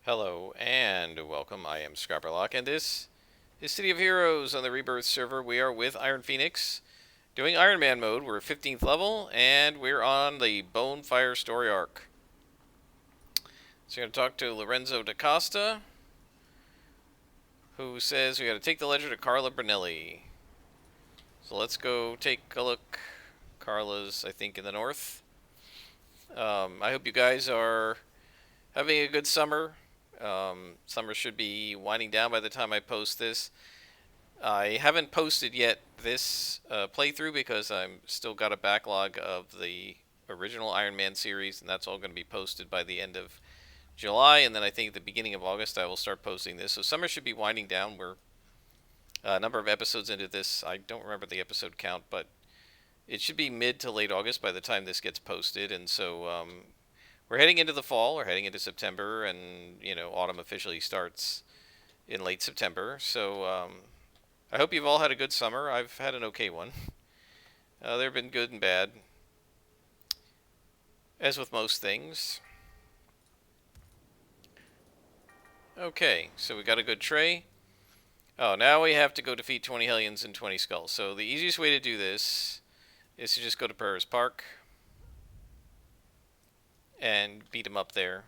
Hello and welcome. I am Scrapperlock, and this is City of Heroes on the Rebirth server. We are with Iron Phoenix doing Iron Man mode. We're 15th level, and we're on the Bonefire story arc. So we're going to talk to Lorenzo da Costa, who says we got to take the ledger to Carla Brunelli. So let's go take a look. Carla's, I think, in the north. I hope you guys are having a good summer. Summer should be winding down by the time I post this. I haven't posted yet this playthrough because I'm still got a backlog of the original Iron Man series, and that's all going to be posted by the end of July, and then I think at the beginning of August I will start posting this. So summer should be winding down. We're a number of episodes into this. I don't remember the episode count, but it should be mid to late August by the time this gets posted, and so we're heading into the fall. We're heading into September, and autumn officially starts in late September. So I hope you've all had a good summer. I've had an okay one. There have been good and bad, as with most things. Okay, so we got a good tray. Oh, now we have to go defeat 20 Hellions and 20 Skulls. So the easiest way to do this is to just go to Paris Park and beat them up there.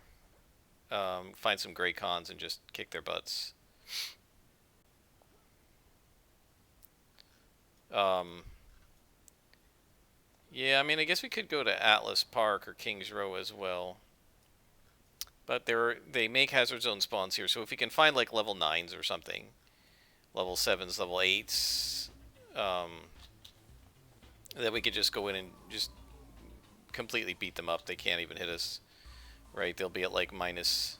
Find some Grey Cons and just kick their butts. Yeah, I mean, I guess we could go to Atlas Park or Kings Row as well. But they make hazard zone spawns here, so if we can find like level 9s or something, level 7s, level 8s, then we could just go in and just completely beat them up. They can't even hit us, right? They'll be at like minus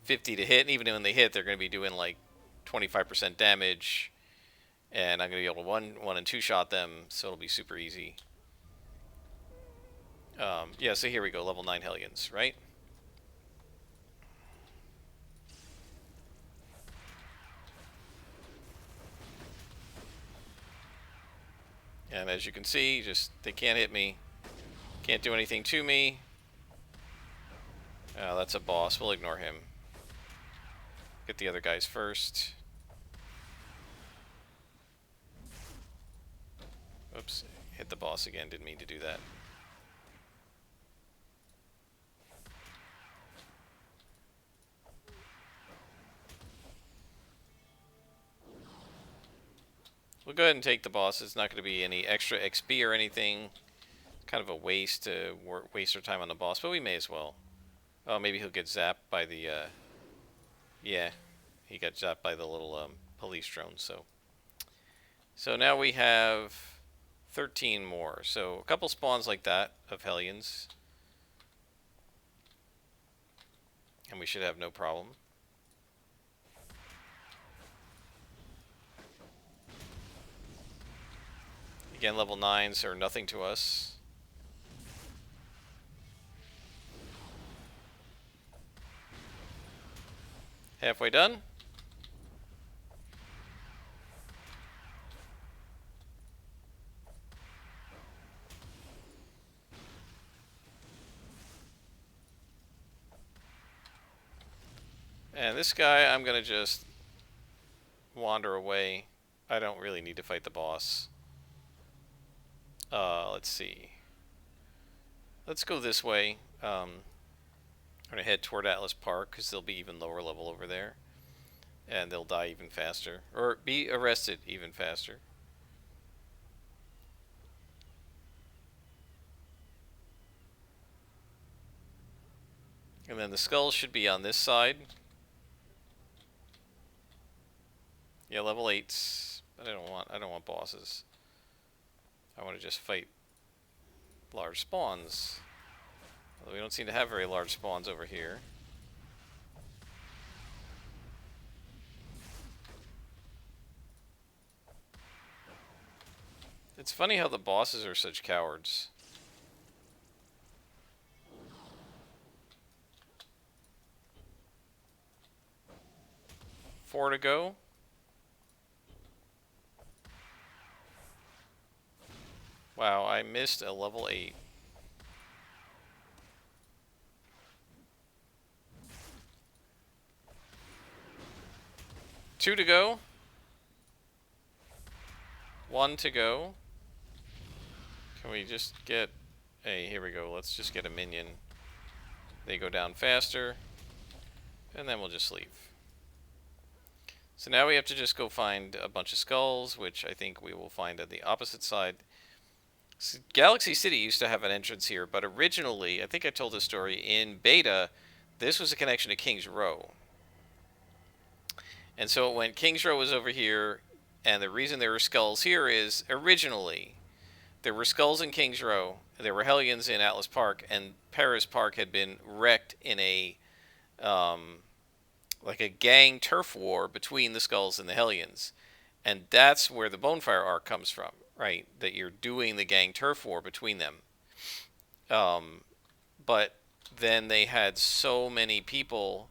50 to hit, and even when they hit, they're going to be doing like 25% damage, and I'm going to be able to one and two shot them, so it'll be super easy. Yeah, so here we go, level 9 Hellions, right? And as you can see, they can't hit me. Can't do anything to me. That's a boss. We'll ignore him. Get the other guys first. Oops. Hit the boss again. Didn't mean to do that. We'll go ahead and take the boss. It's not going to be any extra XP or anything. Kind of a waste to waste our time on the boss, but we may as well. Oh, maybe he'll get zapped by the, yeah, he got zapped by the little police drone, So now we have 13 more. So a couple spawns like that of Hellions, and we should have no problem. Again, level 9s are nothing to us. Halfway done. And this guy, I'm going to just wander away. I don't really need to fight the boss. Let's see. Let's go this way. I'm going to head toward Atlas Park because they'll be even lower level over there. And they'll die even faster. Or be arrested even faster. And then the skulls should be on this side. Yeah, level 8s. But I don't want bosses. I want to just fight large spawns. Although we don't seem to have very large spawns over here. It's funny how the bosses are such cowards. Four to go. Wow, I missed a level 8. 2 to go. 1 to go. Can we just get a... Here we go. Let's just get a minion. They go down faster. And then we'll just leave. So now we have to just go find a bunch of skulls, which I think we will find on the opposite side. Galaxy City used to have an entrance here, but originally, I think I told this story, in beta, this was a connection to King's Row. And so when King's Row was over here, and the reason there were skulls here is, originally, there were skulls in King's Row, there were Hellions in Atlas Park, and Paris Park had been wrecked in a, like a gang turf war between the skulls and the Hellions. And that's where the Bonefire arc comes from, right? That you're doing the gang turf war between them. But then they had so many people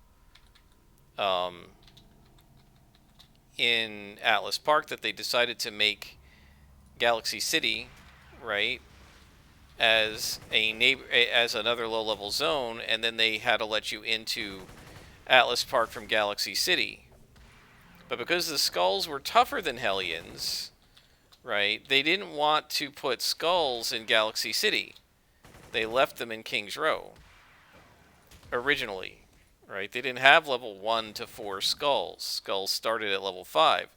in Atlas Park that they decided to make Galaxy City, right, as a as another low-level zone, and then they had to let you into Atlas Park from Galaxy City. But because the skulls were tougher than Hellions, right, they didn't want to put skulls in Galaxy City. They left them in King's Row originally, right? They didn't have level 1 to 4 skulls. Skulls started at level 5.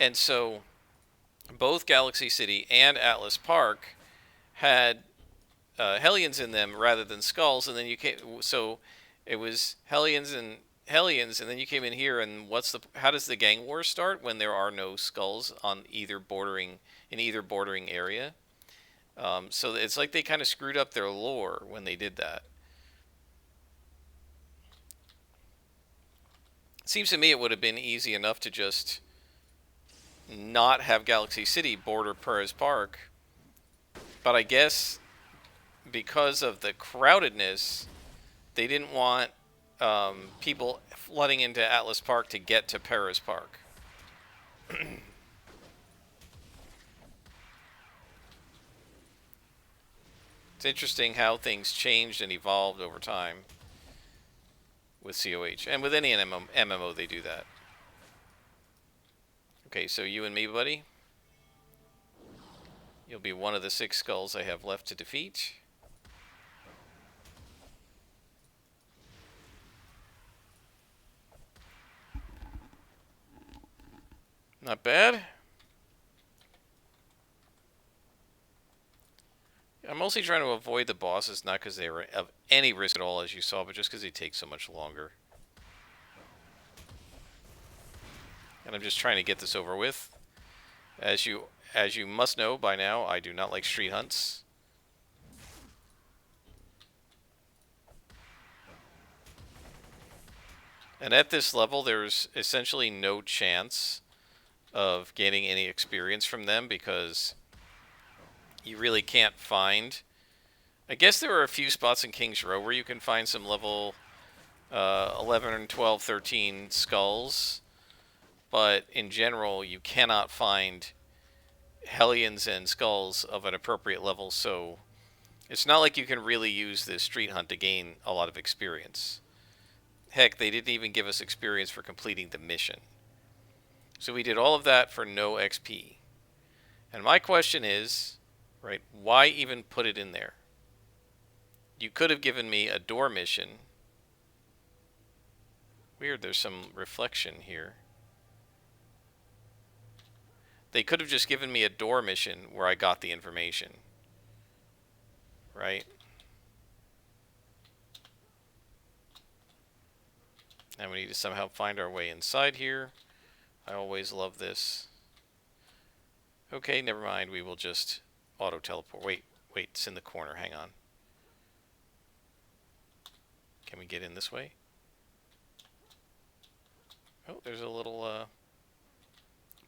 And so both Galaxy City and Atlas Park had Hellions in them rather than skulls, and then you came, so it was Hellions, and then you came in here, and how does the gang war start when there are no skulls on either bordering area? So it's like they kind of screwed up their lore when they did that. It seems to me it would have been easy enough to just not have Galaxy City border Perez Park, but I guess because of the crowdedness, they didn't want people flooding into Atlas Park to get to Perez Park. It's interesting how things changed and evolved over time with COH. And with any MMO, they do that. Okay, so you and me, buddy. You'll be one of the 6 skulls I have left to defeat. Not bad. I'm mostly trying to avoid the bosses, not because they were of any risk at all, as you saw, but just because they take so much longer. And I'm just trying to get this over with. As you must know by now, I do not like street hunts. And at this level, there's essentially no chance of gaining any experience from them because you really can't find... I guess there are a few spots in King's Row where you can find some level 11 and 12, 13 skulls, but in general you cannot find Hellions and skulls of an appropriate level, so it's not like you can really use this street hunt to gain a lot of experience. Heck, they didn't even give us experience for completing the mission. So we did all of that for no XP. And my question is, right, why even put it in there? You could have given me a door mission. Weird, there's some reflection here. They could have just given me a door mission where I got the information. Right? And we need to somehow find our way inside here. I always love this. Okay, never mind. We will just auto-teleport. Wait, it's in the corner. Hang on. Can we get in this way? Oh, there's a little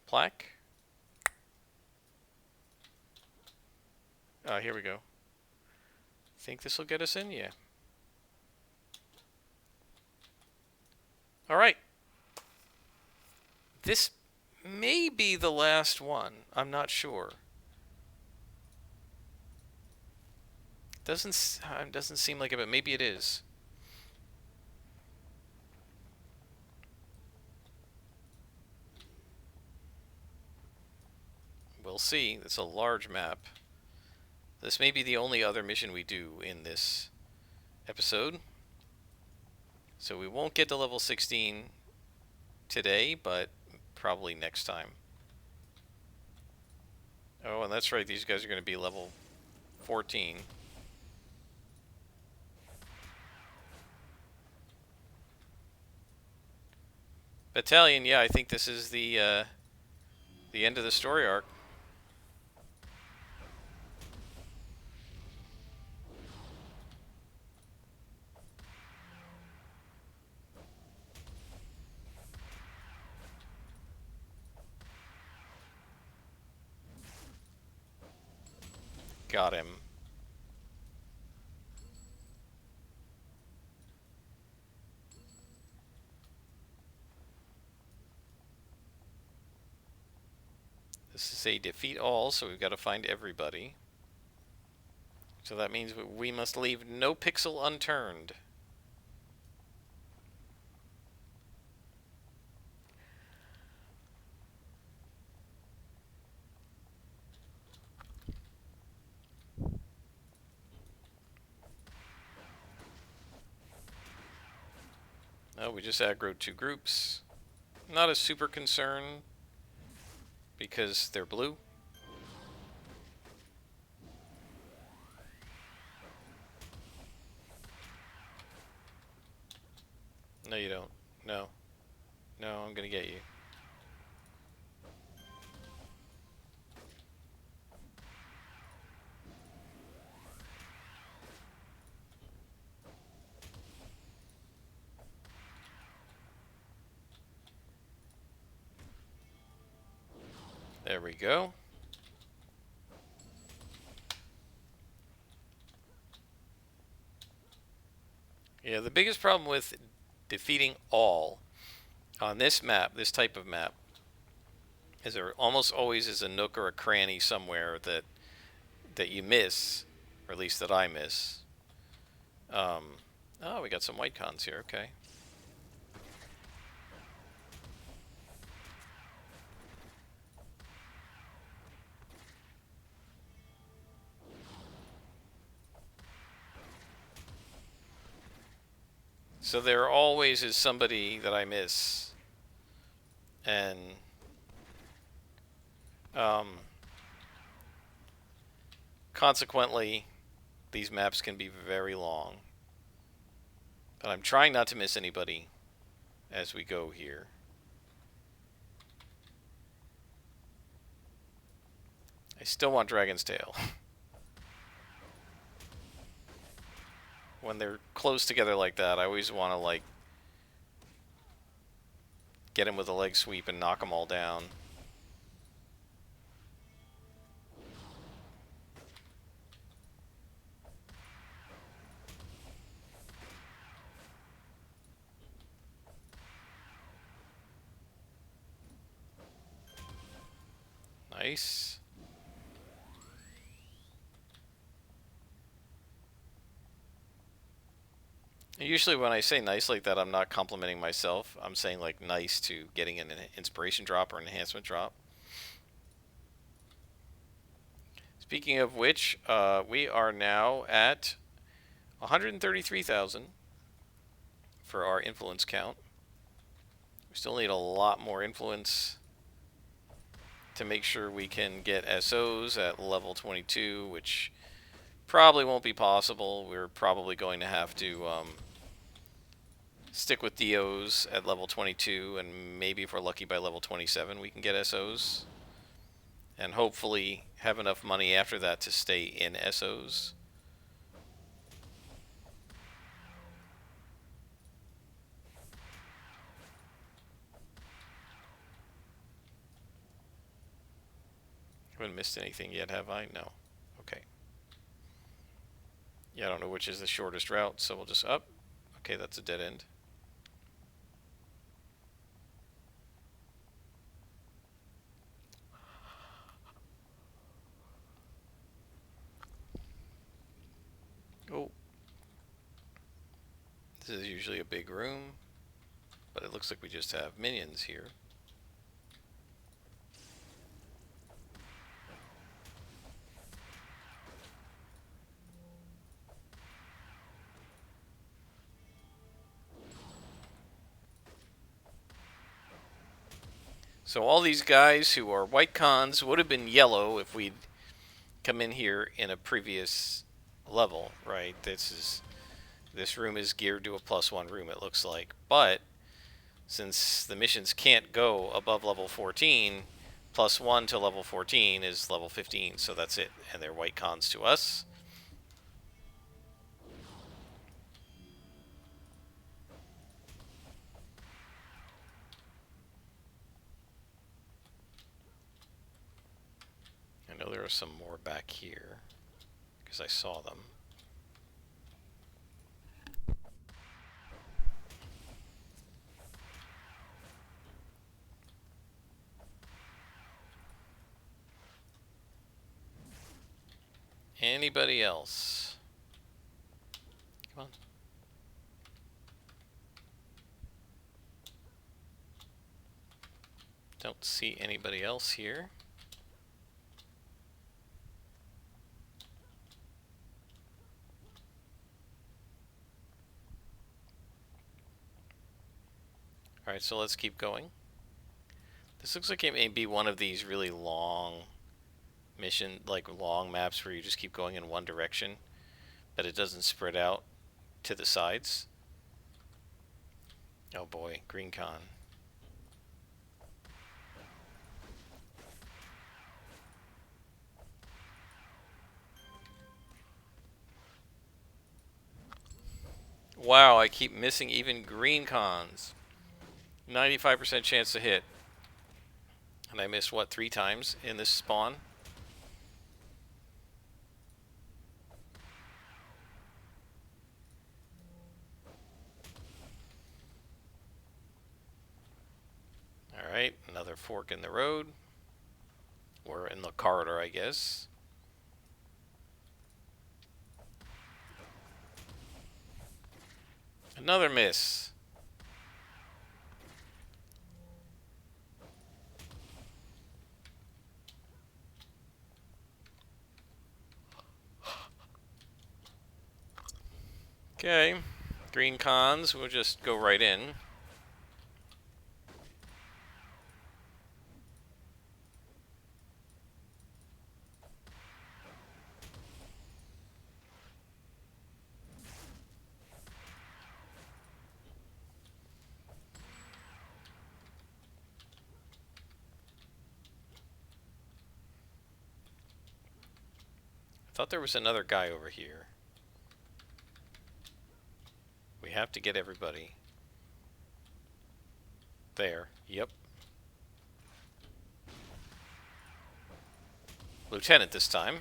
plaque. Here we go. Think this will get us in? Yeah. Alright. This may be the last one. I'm not sure. Doesn't seem like it, but maybe it is. we'll see. It's a large map. This may be the only other mission we do in this episode. So we won't get to level 16 today, but probably next time. Oh, and that's right, these guys are going to be level 14. Battalion, yeah, I think this is the end of the story arc. Got him. This is a defeat all, so we've got to find everybody. So that means we must leave no pixel unturned. Oh, we just aggroed 2 groups. Not a super concern, because they're blue. No, you don't. No. No, I'm gonna get you. There we go. Yeah, the biggest problem with defeating all on this map, this type of map, is there almost always is a nook or a cranny somewhere that you miss, or at least that I miss. Oh, we got some white cons here, okay. So there always is somebody that I miss. And consequently, these maps can be very long. But I'm trying not to miss anybody as we go here. I still want Dragon's Tail. When they're close together like that, I always want to, like, get him with a leg sweep and knock them all down. Nice. Usually when I say nice like that, I'm not complimenting myself. I'm saying, like, nice to getting an inspiration drop or an enhancement drop. Speaking of which, we are now at 133,000 for our influence count. We still need a lot more influence to make sure we can get SOs at level 22, which probably won't be possible. We're probably going to have to stick with DOs at level 22, and maybe if we're lucky by level 27 we can get SOs. And hopefully have enough money after that to stay in SOs. I haven't missed anything yet, have I? No. Okay. Yeah, I don't know which is the shortest route, so we'll just up. Okay, that's a dead end. Oh. This is usually a big room, but it looks like we just have minions here. So all these guys who are white cons would have been yellow if we'd come in here in a previous level, right? This room is geared to a +1 room, it looks like. But since the missions can't go above level 14, +1 to level 14 is level 15, so that's it. And they're white cons to us. I know there are some more back here, because I saw them. Anybody else? Come on. Don't see anybody else here. Alright, so let's keep going. This looks like it may be one of these really long mission, like long maps where you just keep going in one direction, but it doesn't spread out to the sides. Oh boy, green con. Wow, I keep missing even green cons. 95% chance to hit. And I missed, what, 3 times in this spawn? Alright, another fork in the road. Or in the corridor, I guess. Another miss. Okay, green cons, we'll just go right in. I thought there was another guy over here. We have to get everybody. There, yep. Lieutenant this time.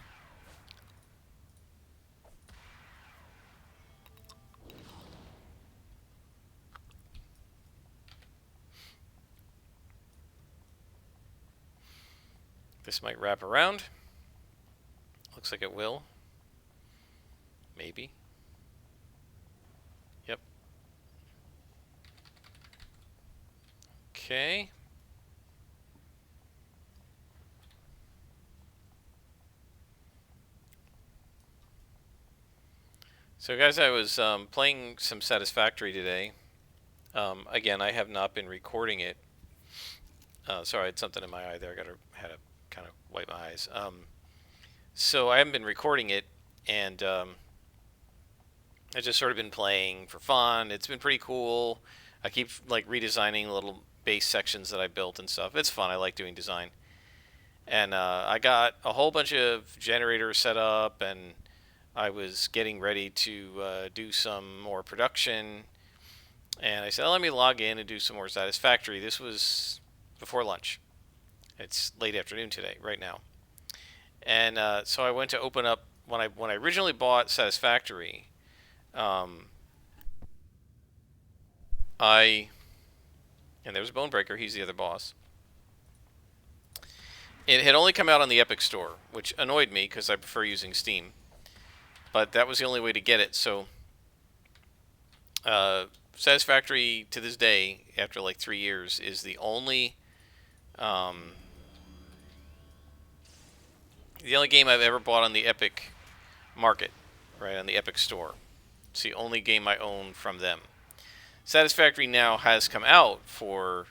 This might wrap around. Looks like it will. Maybe. Yep. Okay. So guys, I was playing some Satisfactory today. Again, I have not been recording it. Sorry, I had something in my eye there. Had to kind of wipe my eyes. So I haven't been recording it, and I've just sort of been playing for fun. It's been pretty cool. I keep like redesigning little base sections that I built and stuff. It's fun. I like doing design. And I got a whole bunch of generators set up, and I was getting ready to do some more production. And I said, let me log in and do some more Satisfactory. This was before lunch. It's late afternoon today, right now. And so I went to open up when I originally bought Satisfactory. And there was Bonebreaker. He's the other boss. It had only come out on the Epic Store, which annoyed me because I prefer using Steam. But that was the only way to get it. So Satisfactory to this day, after like 3 years, is the only game I've ever bought on the Epic Market, right, on the Epic Store. It's the only game I own from them. Satisfactory now has come out for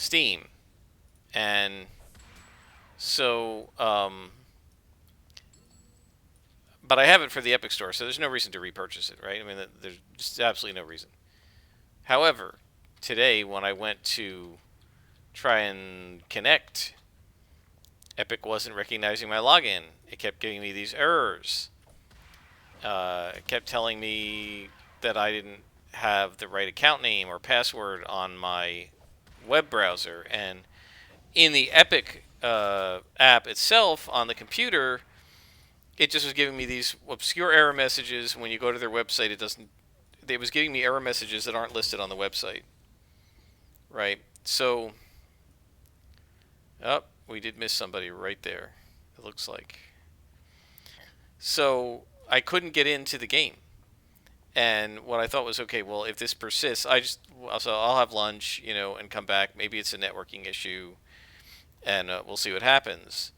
Steam. And so, but I have it for the Epic Store, so there's no reason to repurchase it, right? I mean, there's just absolutely no reason. However, today when I went to try and connect, Epic wasn't recognizing my login. It kept giving me these errors. It kept telling me that I didn't have the right account name or password on my web browser. And in the Epic app itself on the computer, it just was giving me these obscure error messages. When you go to their website, it doesn't. It was giving me error messages that aren't listed on the website, right? So, oh, we did miss somebody right there. It looks like. So I couldn't get into the game, and what I thought was, okay, well, if this persists, I'll have lunch, and come back. Maybe it's a networking issue, and we'll see what happens.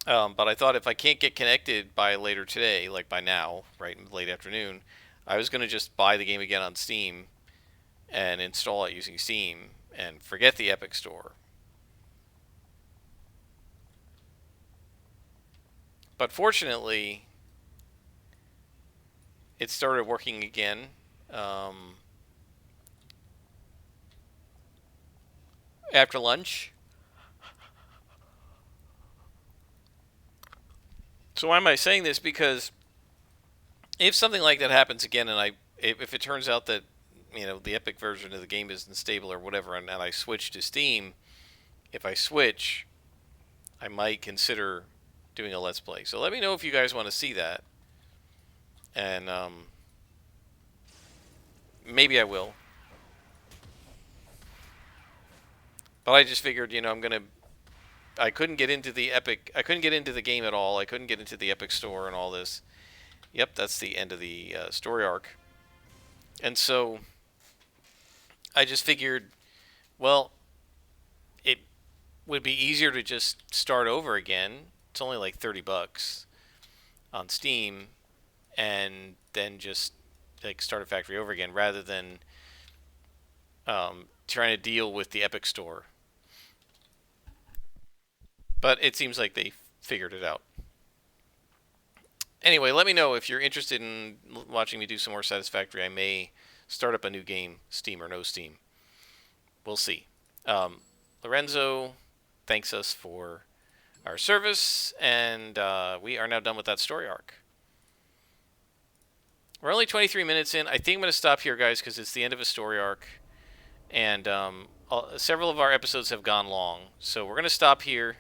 But I thought if I can't get connected by later today, like by now, right, in late afternoon, I was going to just buy the game again on Steam and install it using Steam and forget the Epic Store. But fortunately, it started working again. After lunch. So why am I saying this? Because if something like that happens again, and if it turns out that the Epic version of the game isn't stable or whatever, and I switch to Steam, if I switch, I might consider doing a Let's Play. So let me know if you guys want to see that, and maybe I will. But I just figured, I couldn't get into the Epic. I couldn't get into the game at all. I couldn't get into the Epic Store and all this. Yep, that's the end of the story arc. And so I just figured, well, it would be easier to just start over again. It's only like $30 on Steam, and then just like start a factory over again, rather than trying to deal with the Epic Store. But it seems like they figured it out. Anyway, let me know if you're interested in watching me do some more Satisfactory. I may start up a new game, Steam or no Steam. We'll see. Lorenzo thanks us for our service, and we are now done with that story arc. We're only 23 minutes in. I think I'm going to stop here, guys, because it's the end of a story arc. And several of our episodes have gone long. So we're going to stop here.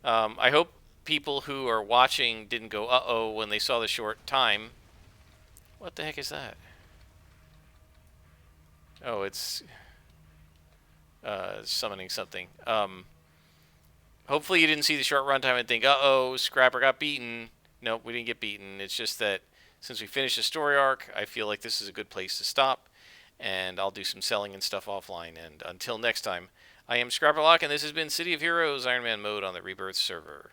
I hope people who are watching didn't go, uh-oh, when they saw the short time. What the heck is that? Oh, it's summoning something. Hopefully you didn't see the short runtime and think, uh-oh, Scrapper got beaten. Nope, we didn't get beaten. It's just that since we finished the story arc, I feel like this is a good place to stop. And I'll do some selling and stuff offline. And until next time, I am Scrapperlock, and this has been City of Heroes Iron Man mode on the Rebirth server.